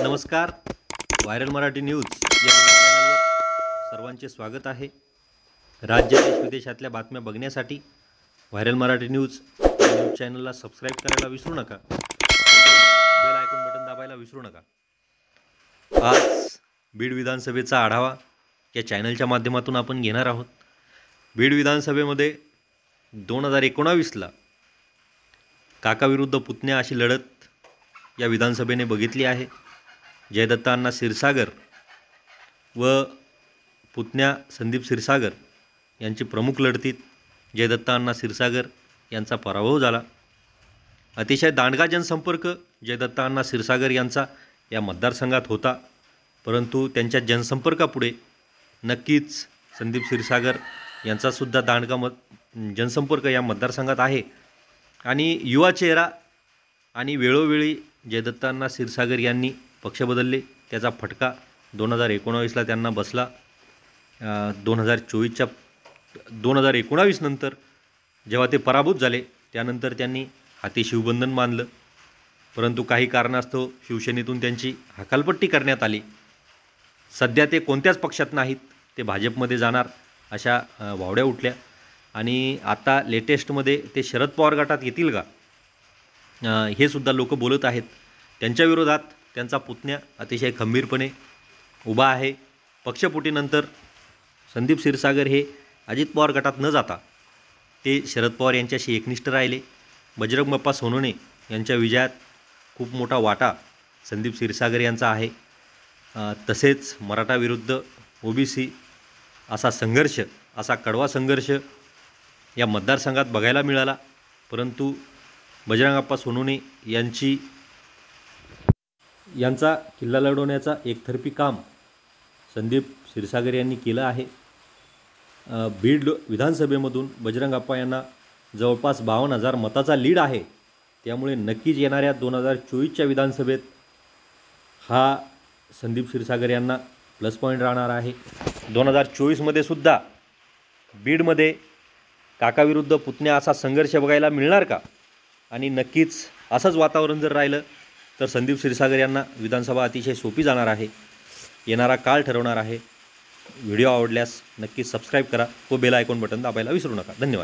नमस्कार. Viral Marathi news या चॅनलवर सर्वांचे स्वागत आहे. राज्य देश विदेशातल्या बातम्या बघण्यासाठी व्हायरल मराठी न्यूज या न्यूज चॅनलला सबस्क्राईब करायला विसरू नका. बेल आयकॉन बटन दाबायला विसरू नका. आज बीड विधानसभेचा आढावा या चॅनलच्या माध्यमातून आपण घेणार आहोत. बीड विधानसभेमध्ये 2019ला काकाविरुद्ध पुतण्या अशी लढत या विधानसभेने बघितली आहे. जयदत्त अण्णा क्षीरसागर व पुतण्या संदीप क्षीरसागर यांची प्रमुख लढतीत जयदत्त अण्णा क्षीरसागर यांचा पराभव झाला. अतिशय दांडगा जनसंपर्क जयदत्त अण्णा क्षीरसागर यांचा या मतदारसंघात होता, परंतु त्यांच्या जनसंपर्कापुढे नक्कीच संदीप क्षीरसागर यांचासुद्धा दांडगा जनसंपर्क या मतदारसंघात आहे. आणि युवा चेहरा आणि वेळोवेळी जयदत्त अण्णा क्षीरसागर यांनी पक्ष बदलले, त्याचा फटका 2019ला त्यांना बसला. 2019 नंतर जेव्हा ते पराभूत झाले त्यानंतर त्यांनी हाती शिवबंधन बांधलं, परंतु काही कारणास्तव शिवसेनेतून त्यांची हकालपट्टी करण्यात आली. सध्या ते कोणत्याच पक्षात नाहीत, ते भाजपमध्ये जाणार अशा वावड्या उठल्या. आणि आता लेटेस्टमध्ये ते शरद पवार गटात येतील का हे सुद्धा लोक बोलत आहेत. त्यांच्या विरोधात त्यांचा पुतण्या अतिशय खंबीरपणे उभा आहे. पक्षफुटीनंतर संदीप क्षीरसागर हे अजित पवार गटात न जाता ते शरद पवार यांच्याशी एकनिष्ठ राहिले. बजरंग बाप्पा सोनवणे यांच्या विजयात खूप मोठा वाटा संदीप क्षीरसागर यांचा आहे. तसेच मराठा विरुद्ध ओबीसी असा संघर्ष, असा कडवा संघर्ष या मतदारसंघात बघायला मिळाला, परंतु बजरंग बाप्पा सोनवणे यांचा किल्ला लढवण्याचा एकतर्फी काम संदीप क्षीरसागर यांनी केलं आहे. बीड विधानसभेमधून बजरंग बाप्पा यांना जवळपास 52,000 मताचा लीड आहे. त्यामुळे नक्कीच येणाऱ्या 2024च्या विधानसभेत हा संदीप क्षीरसागर यांना प्लस पॉईंट राहणार आहे. 2024मध्ये सुद्धा बीडमध्ये काकाविरुद्ध पुतण्या असा संघर्ष बघायला मिळणार का? आणि नक्कीच असंच वातावरण जर राहिलं तर संदीप क्षीरसागर यांना विधानसभा अतिशय सोपी जाणार आहे. येणारा काळ ठरवणार आहे. व्हिडिओ आवडल्यास नक्कीच सबस्क्राईब करा व बेल आयकॉन बटन दाबायला विसरू नका. धन्यवाद.